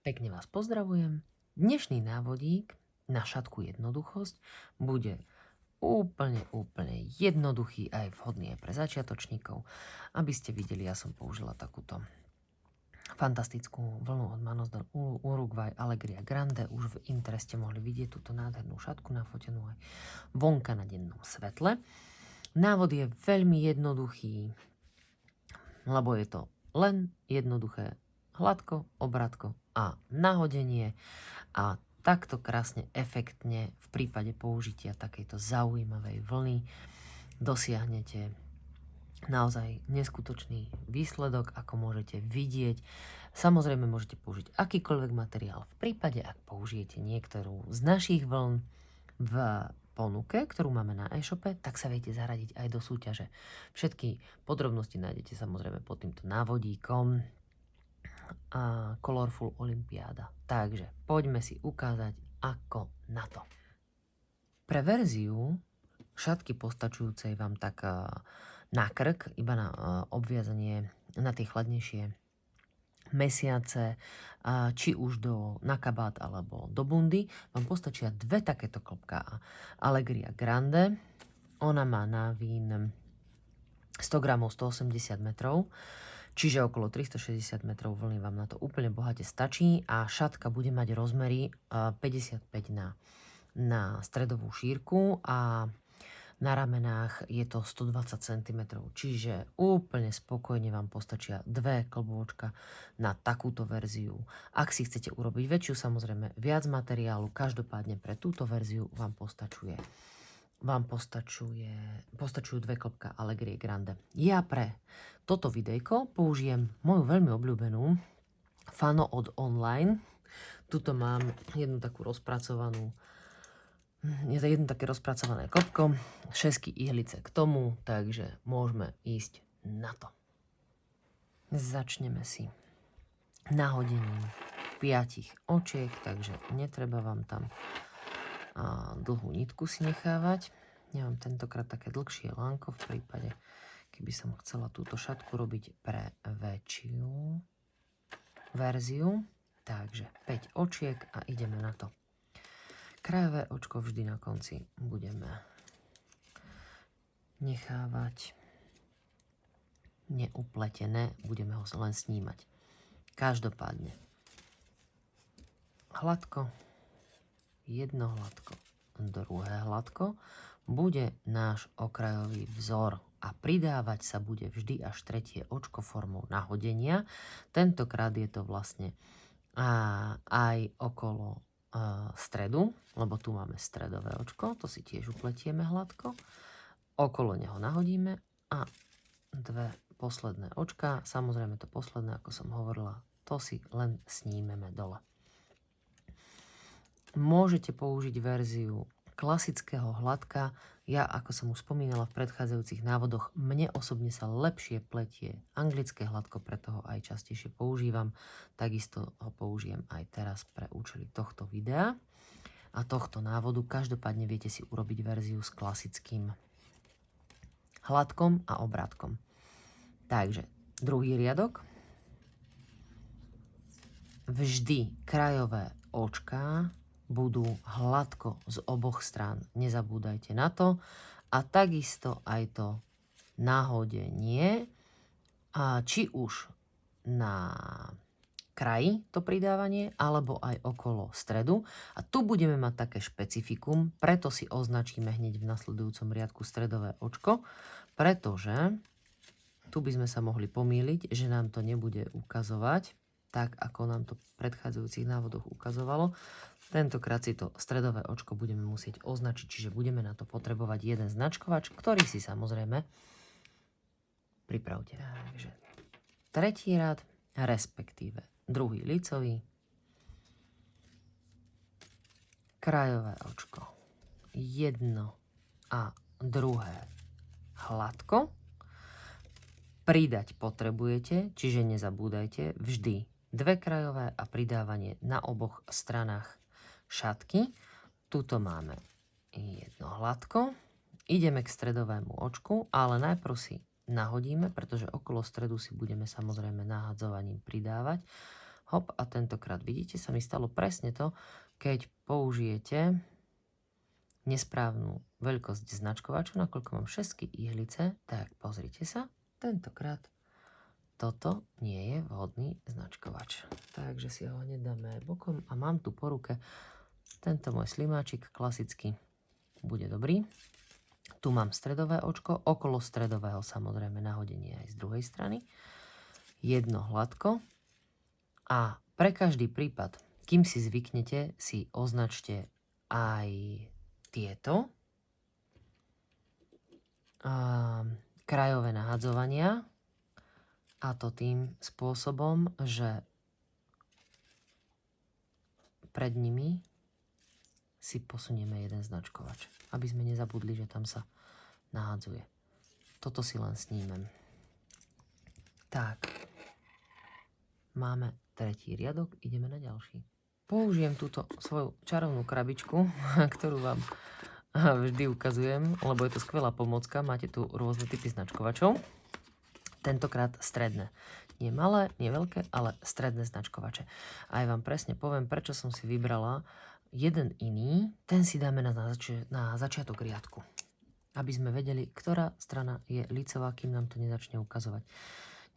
Pekne vás pozdravujem. Dnešný návodík na šatku jednoduchosť bude úplne jednoduchý a aj vhodný aj pre začiatočníkov. Aby ste videli, ja som použila takúto fantastickú vlnu od Manos del Uruguay Alegria Grande. Už v intre ste mohli vidieť túto nádhernú šatku nafotenú aj vonka na dennom svetle. Návod je veľmi jednoduchý, lebo je to len jednoduché hladko, obratko a nahodenie a takto krásne, efektne v prípade použitia takejto zaujímavej vlny dosiahnete naozaj neskutočný výsledok, ako môžete vidieť. Samozrejme môžete použiť akýkoľvek materiál. V prípade, ak použijete niektorú z našich vln v ponuke, ktorú máme na e-shope, tak sa viete zaradiť aj do súťaže. Všetky podrobnosti nájdete samozrejme pod týmto návodíkom a Colorful Olympiáda. Takže poďme si ukázať, ako na to. Pre verziu šatky postačujúcej vám tak na krk, iba na obviazanie na tie chladnejšie mesiace, či už na kabát alebo do bundy, vám postačia dve takéto klopká Alegria Grande. Ona má na vín 100 gramov 180 metrov, čiže okolo 360 metrov vlny vám na to úplne bohate stačí a šatka bude mať rozmery 55 na stredovú šírku a na ramenách je to 120 cm, čiže úplne spokojne vám postačia dve klbôčka na takúto verziu. Ak si chcete urobiť väčšiu, samozrejme viac materiálu, každopádne pre túto verziu vám postačujú dve klopka Alegrie Grande. Ja pre toto videjko použijem moju veľmi obľúbenú Fano od Online. Tuto mám jednu také rozpracované klopko, 6 ihlice k tomu, takže môžeme ísť na to. Začneme si nahodením 5 očiek, takže netreba vám tam dlhú nitku si nechávať. Ja mám tentokrát také dlhšie lánko v prípade, keby som chcela túto šatku robiť pre väčšiu verziu. Takže 5 očiek a ideme na to. Krajové očko vždy na konci budeme nechávať neupletené, budeme ho len snímať. Každopádne hladko, jedno hladko, druhé hladko bude náš okrajový vzor a pridávať sa bude vždy až tretie očko formou nahodenia. Tentokrát je to vlastne aj okolo stredu, lebo tu máme stredové očko, to si tiež upletieme hladko. Okolo neho nahodíme a dve posledné očka, samozrejme to posledné, ako som hovorila, to si len snímeme dole. Môžete použiť verziu klasického hladka. Ja, ako som už spomínala v predchádzajúcich návodoch, mne osobne sa lepšie pletie anglické hladko, preto ho aj častejšie používam. Takisto ho použijem aj teraz pre účely tohto videa a tohto návodu. Každopádne viete si urobiť verziu s klasickým hladkom a obrátkom. Takže druhý riadok. Vždy krajové očká budú hladko z oboch strán. Nezabúdajte na to. A takisto aj to nahodenie, či už na kraji to pridávanie, alebo aj okolo stredu. A tu budeme mať také špecifikum, preto si označíme hneď v nasledujúcom riadku stredové očko, pretože tu by sme sa mohli pomýliť, že nám to nebude ukazovať tak, ako nám to v predchádzajúcich návodoch ukazovalo. Tentokrát si to stredové očko budeme musieť označiť, čiže budeme na to potrebovať jeden značkovač, ktorý si samozrejme pripravte. Takže tretí rad, respektíve druhý lícový, krajové očko, jedno a druhé hladko. Pridať potrebujete, čiže nezabúdajte, vždy dve krajové a pridávanie na oboch stranách šatky. Tuto máme jedno hladko. Ideme k stredovému očku, ale najprv si nahodíme, pretože okolo stredu si budeme samozrejme nahadzovaním pridávať. Hop, a tentokrát vidíte, sa mi stalo presne to, keď použijete nesprávnu veľkosť značkovaču, nakoľko mám 6 ihlice, tak pozrite sa, tentokrát toto nie je vhodný značkovač. Takže si ho hneď dáme aj bokom a mám tu po ruke tento môj slimáčik klasický, bude dobrý. Tu mám stredové očko, okolo stredového samozrejme nahodenie aj z druhej strany. Jedno hladko a pre každý prípad, kým si zvyknete, si označte aj tieto krajové nahadzovania, a to tým spôsobom, že pred nimi si posunieme jeden značkovač, aby sme nezabudli, že tam sa nahadzuje. Toto si len snímem. Tak, máme tretí riadok, ideme na ďalší. Použijem túto svoju čarovnú krabičku, ktorú vám vždy ukazujem, lebo je to skvelá pomocka. Máte tu rôzne typy značkovačov. Tentokrát stredné. Nie malé, nie veľké, ale stredné značkovače. A ja vám presne poviem, prečo som si vybrala jeden iný. Ten si dáme na začiatok riadku. Aby sme vedeli, ktorá strana je lícová, kým nám to nezačne ukazovať.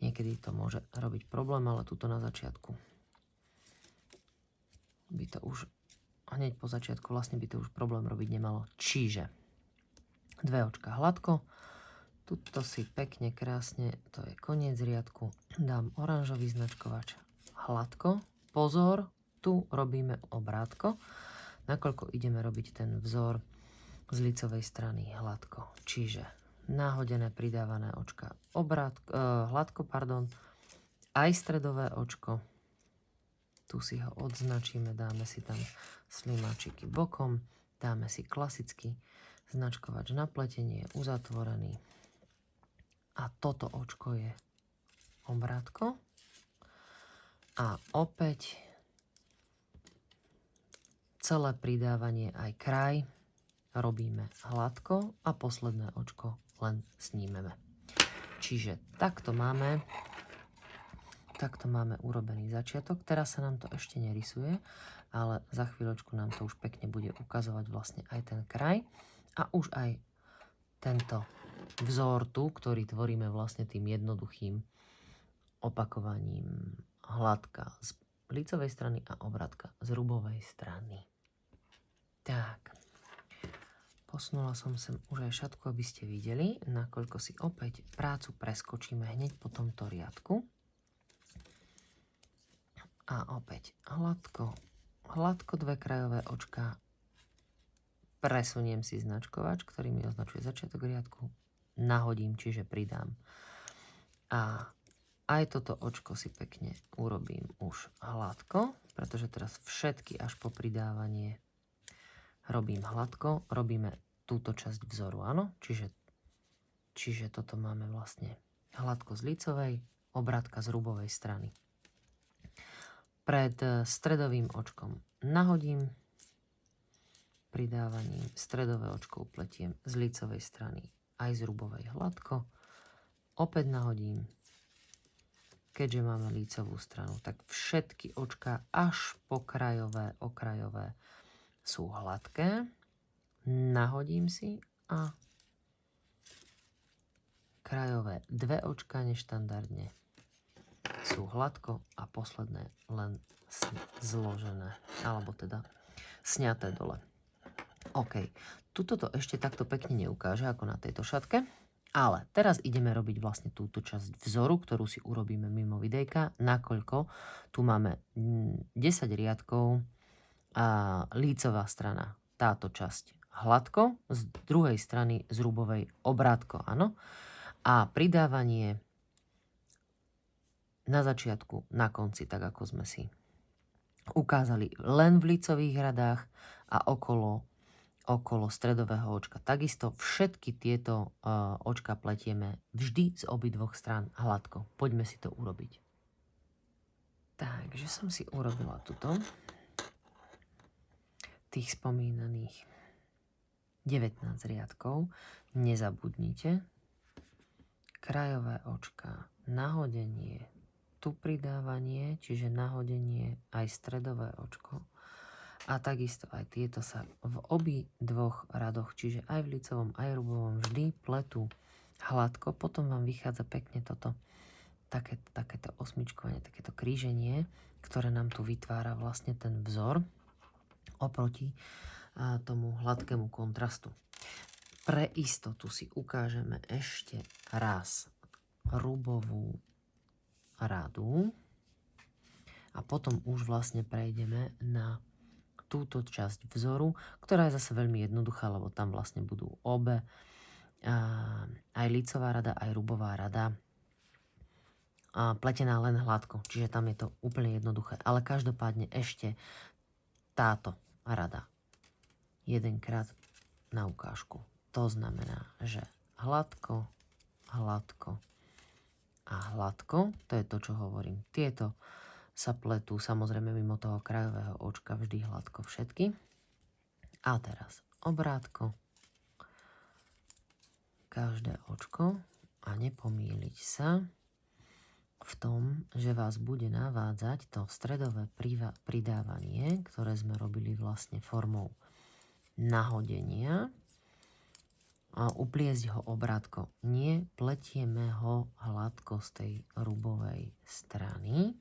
Niekedy to môže robiť problém, ale tuto na začiatku by to už hneď po začiatku vlastne by to už problém robiť nemalo. Čiže dve očka hladko. Tuto si pekne, krásne, to je koniec riadku, dám oranžový značkovač hladko. Pozor, tu robíme obrátko, nakoľko ideme robiť ten vzor z lícovej strany hladko. Čiže nahodené pridávané očka hladko, aj stredové očko. Tu si ho odznačíme, dáme si tam slimáčiky bokom, dáme si klasický značkovač na pletenie, uzatvorený. A toto očko je obrátko. A opäť celé pridávanie aj kraj robíme hladko a posledné očko len snímeme. Čiže takto máme urobený začiatok. Teraz sa nám to ešte nerysuje, ale za chvíľočku nám to už pekne bude ukazovať vlastne aj ten kraj a už aj tento vzor tu, ktorý tvoríme vlastne tým jednoduchým opakovaním hladka z lícovej strany a obratka z rubovej strany. Tak, posunula som sem už aj šatku, aby ste videli, nakoľko si opäť prácu preskočíme hneď po tomto riadku. A opäť hladko dve krajové očka. Presuniem si značkovač, ktorý mi označuje začiatok riadku. Nahodím, čiže pridám. A aj toto očko si pekne urobím už hladko, pretože teraz všetky až po pridávanie robím hladko. Robíme túto časť vzoru, áno? Čiže toto máme vlastne hladko z lícovej, obrátka z rubovej strany. Pred stredovým očkom nahodím, pridávaním stredové očko upletiem z lícovej strany aj z rubovej hladko. Opäť nahodím, keďže máme lícovú stranu, tak všetky očka až po okrajové sú hladké. Nahodím si a krajové dve očka neštandardne sú hladko a posledné len zložené, alebo teda sňaté dole. OK, tuto to ešte takto pekne neukáže ako na tejto šatke, ale teraz ideme robiť vlastne túto časť vzoru, ktorú si urobíme mimo videjka, nakoľko tu máme 10 riadkov a lícová strana, táto časť hladko, z druhej strany z rubovej obrátko, áno, a pridávanie na začiatku, na konci, tak ako sme si ukázali len v lícových radách a okolo stredového očka. Takisto všetky tieto očka pletieme vždy z obidvoch strán hladko. Poďme si to urobiť. Takže som si urobila tuto tých spomínaných 19 riadkov. Nezabudnite, krajové očka, nahodenie, tu pridávanie, čiže nahodenie aj stredové očko. A takisto aj tieto sa v obidvoch radoch, čiže aj v licovom, aj rubovom, vždy pletú hladko. Potom vám vychádza pekne toto takéto osmičkovanie, takéto kríženie, ktoré nám tu vytvára vlastne ten vzor oproti tomu hladkému kontrastu. Pre istotu si ukážeme ešte raz rubovú radu a potom už vlastne prejdeme na túto časť vzoru, ktorá je zase veľmi jednoduchá, lebo tam vlastne budú obe, aj lícová rada, aj rubová rada, pletená len hladko, čiže tam je to úplne jednoduché. Ale každopádne ešte táto rada jedenkrát na ukážku. To znamená, že hladko, hladko a hladko, to je to, čo hovorím. Tieto sa pletú samozrejme mimo toho krajového očka vždy hladko všetky. A teraz obrátko, každé očko a nepomýliť sa v tom, že vás bude navádzať to stredové pridávanie, ktoré sme robili vlastne formou nahodenia, a upliesť ho obrátko. Nie, pletieme ho hladko z tej rubovej strany.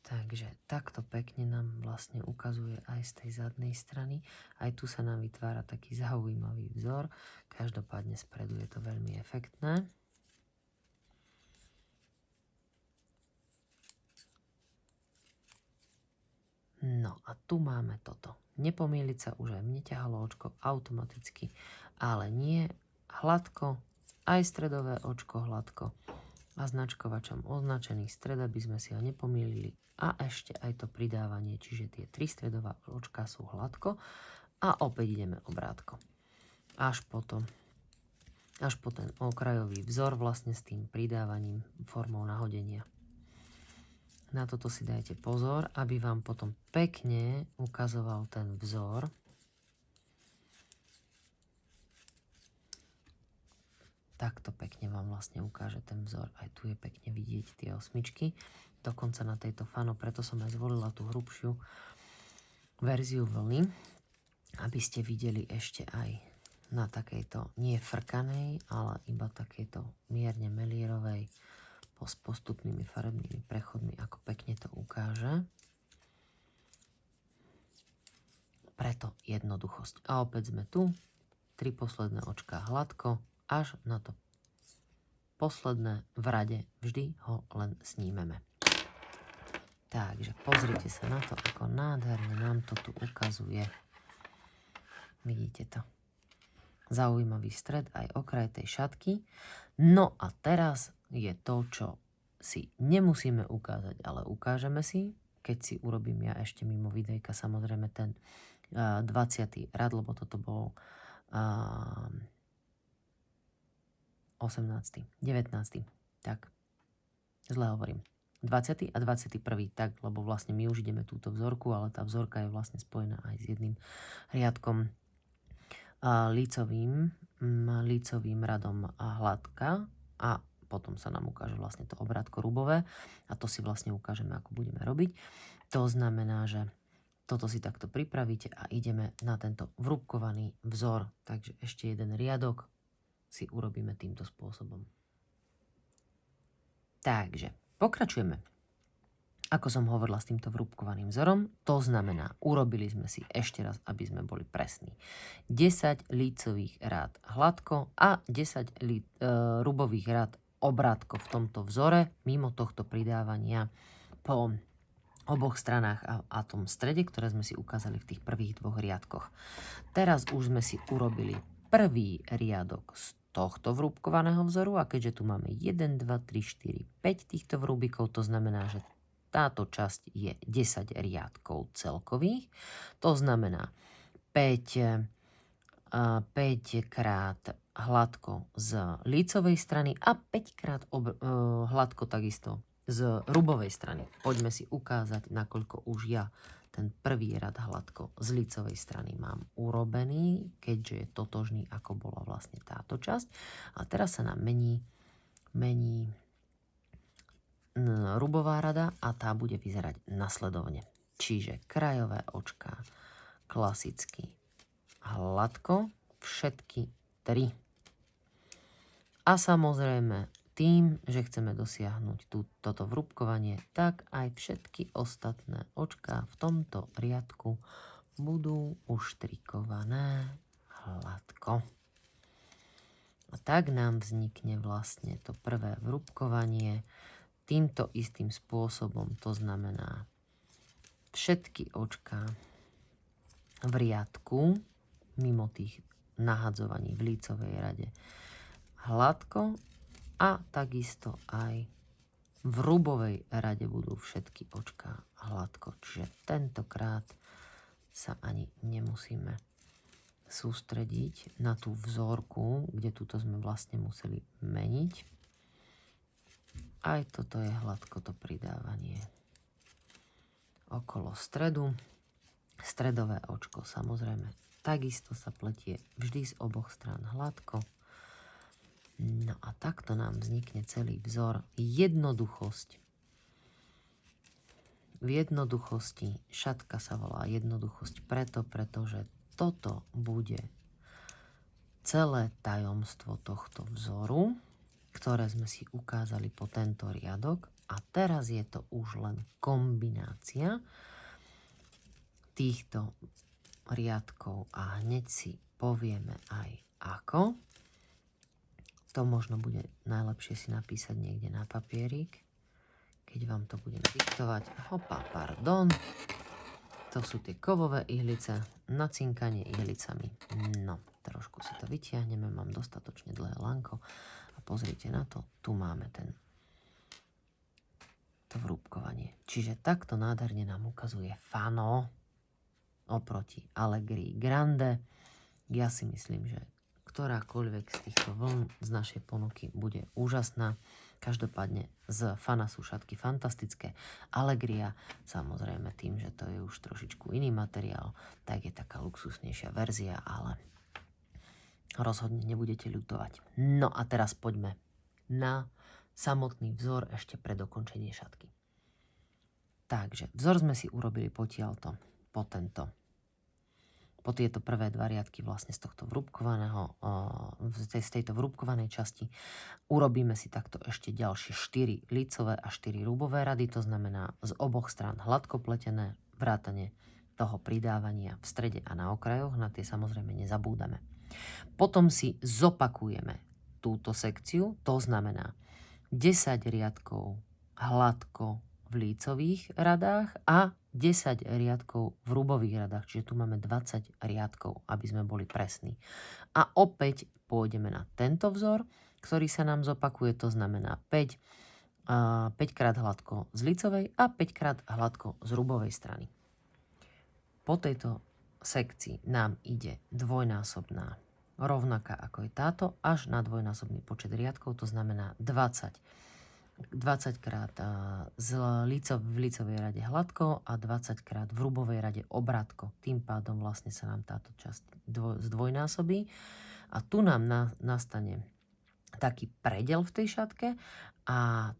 Takže takto pekne nám vlastne ukazuje aj z tej zadnej strany. Aj tu sa nám vytvára taký zaujímavý vzor. Každopádne spredu je to veľmi efektné. No a tu máme toto. Nepomýliť sa, už aj mne ťahalo očko automaticky, ale nie hladko, aj stredové očko hladko. A značkovačom označený stred, aby sme si ho nepomýlili. A ešte aj to pridávanie, čiže tie 3 stredové očka sú hladko. A opäť ideme obrátko. Až po ten okrajový vzor vlastne s tým pridávaním formou nahodenia. Na toto si dajte pozor, aby vám potom pekne ukazoval ten vzor. Takto pekne vám vlastne ukáže ten vzor. Aj tu je pekne vidieť tie osmičky. Dokonca na tejto fano, preto som aj zvolila tú hrubšiu verziu vlny, aby ste videli ešte aj na takejto nie frkanej, ale iba takejto mierne melírovej s postupnými farebnými prechodmi, ako pekne to ukáže. Preto jednoduchosť. A opäť sme tu. 3 posledné očká hladko, až na to posledné v rade. Vždy ho len snímeme. Takže pozrite sa na to, ako nádherne nám to tu ukazuje. Vidíte to? Zaujímavý stred, aj okraj tej šatky. No a teraz je to, čo si nemusíme ukázať, ale ukážeme si, keď si urobím ja ešte mimo videjka samozrejme ten 20. rad, lebo toto bol 18. 19. Tak, zle hovorím. 20. a 21. tak, lebo vlastne my už ideme túto vzorku, ale tá vzorka je vlastne spojená aj s jedným riadkom lícovým radom hladka a potom sa nám ukáže vlastne to obrátko rubové a to si vlastne ukážeme, ako budeme robiť. To znamená, že toto si takto pripravíte a ideme na tento vrúbkovaný vzor. Takže ešte jeden riadok si urobíme týmto spôsobom. Takže pokračujeme. Ako som hovorila s týmto vrúbkovaným vzorom, to znamená, urobili sme si ešte raz, aby sme boli presní. 10 lícových rád hladko a 10 rubových rád obrátko v tomto vzore, mimo tohto pridávania po oboch stranách a tom strede, ktoré sme si ukázali v tých prvých 2 riadkoch. Teraz už sme si urobili prvý riadok z tohto vrúbkovaného vzoru a keďže tu máme 1, 2, 3, 4, 5 týchto vrúbikov, to znamená, že táto časť je 10 riadkov celkových. To znamená 5 krát hladko z lícovej strany a 5 krát hladko takisto z rubovej strany. Poďme si ukázať, nakoľko už ja ten prvý rad hladko z lícovej strany mám urobený, keďže je totožný, ako bola vlastne táto časť. A teraz sa nám mení rubová rada a tá bude vyzerať nasledovne. Čiže krajové očká klasicky hladko, všetky 3. A samozrejme, tým, že chceme dosiahnuť toto vrúbkovanie, tak aj všetky ostatné očká v tomto riadku budú uštrikované hladko. A tak nám vznikne vlastne to prvé vrúbkovanie týmto istým spôsobom. To znamená všetky očká v riadku mimo tých nahadzovaní v lícovej rade hladko a takisto aj v rubovej rade budú všetky očká hladko. Čiže tentokrát sa ani nemusíme sústrediť na tú vzorku, kde túto sme vlastne museli meniť. Aj toto je hladko to pridávanie okolo stredu. Stredové očko samozrejme takisto sa pletie vždy z oboch strán hladko. No a takto nám vznikne celý vzor. Jednoduchosť. V jednoduchosti šatka sa volá jednoduchosť pretože toto bude celé tajomstvo tohto vzoru, ktoré sme si ukázali po tento riadok. A teraz je to už len kombinácia týchto riadkov a hneď si povieme aj ako. To možno bude najlepšie si napísať niekde na papierik, keď vám to budem diktovať. Hopa, pardon. To sú tie kovové ihlice, nacinkanie ihlicami. No, trošku si to vytiahneme, mám dostatočne dlhé lanko a pozrite na to, tu máme to vrúbkovanie. Čiže takto nádherne nám ukazuje Fano oproti Allegri Grande. Ja si myslím, že ktorákoľvek z týchto vln z našej ponuky bude úžasná. Každopádne z Fana sú šatky fantastické. Allegria, samozrejme tým, že to je už trošičku iný materiál, tak je taká luxusnejšia verzia, ale rozhodne nebudete ľutovať. No a teraz poďme na samotný vzor ešte pre dokončenie šatky. Takže vzor sme si urobili potiaľto, po tieto prvé dva riadky vlastne z tohto vrúbkovaného, z tejto vrúbkovanej časti. Urobíme si takto ešte ďalšie 4 lícové a 4 rúbové rady, to znamená z oboch strán hladko pletené, vrátane toho pridávania v strede a na okrajoch, na tie samozrejme nezabúdame. Potom si zopakujeme túto sekciu, to znamená 10 riadkov hladko v lícových radách a 10 riadkov v rúbových radách, čiže tu máme 20 riadkov, aby sme boli presní. A opäť pôjdeme na tento vzor, ktorý sa nám zopakuje, to znamená 5 krát hladko z lícovej a 5 krát hladko z rúbovej strany. Po tejto sekcii nám ide dvojnásobná, rovnaká ako je táto, až na dvojnásobný počet riadkov, to znamená 20 krát v lícovej rade hladko a 20 krát v rúbovej rade obrátko. Tým pádom vlastne sa nám táto časť zdvojnásobí a tu nám nastane taký predel v tej šatke a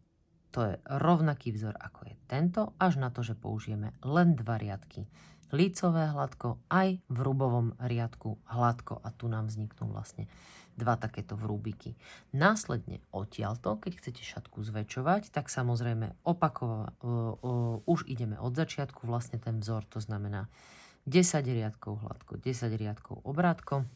to je rovnaký vzor ako je tento, až na to, že použijeme len 2 riadky lícové hladko aj v rubovom riadku hladko a tu nám vzniknú vlastne 2 takéto vrúbiky. Následne odtiaľto, keď chcete šatku zväčšovať, tak samozrejme už ideme od začiatku vlastne ten vzor, to znamená 10 riadkov hladko, 10 riadkov obrátko.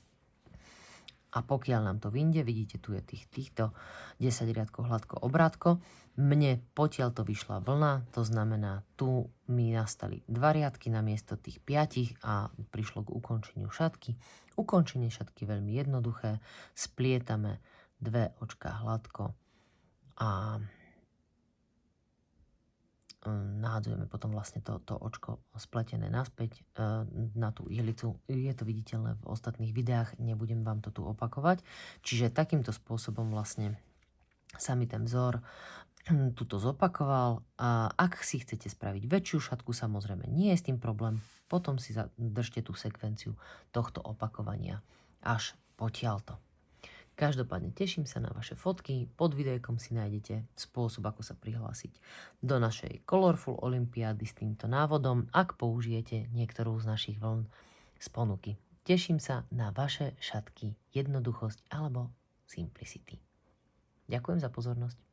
A pokiaľ nám to vyjde, vidíte, tu je týchto 10 riadkov hladko obrátko. Mne potiaľ to vyšla vlna, to znamená, tu mi nastali 2 riadky namiesto tých 5 a prišlo k ukončeniu šatky. Ukončenie šatky veľmi jednoduché. Splietame dve očká hladko a nahádzujeme potom vlastne to očko spletené naspäť na tú ihlicu. Je to viditeľné v ostatných videách, nebudem vám to tu opakovať. Čiže takýmto spôsobom vlastne sa mi ten vzor tuto zopakoval. A ak si chcete spraviť väčšiu šatku, samozrejme nie je s tým problém. Potom si držte tú sekvenciu tohto opakovania až potiaľto. Každopádne teším sa na vaše fotky. Pod videjkom si nájdete spôsob, ako sa prihlásiť do našej Colorful Olympiády s týmto návodom, ak použijete niektorú z našich vln z ponuky. Teším sa na vaše šatky, jednoduchosť alebo simplicity. Ďakujem za pozornosť.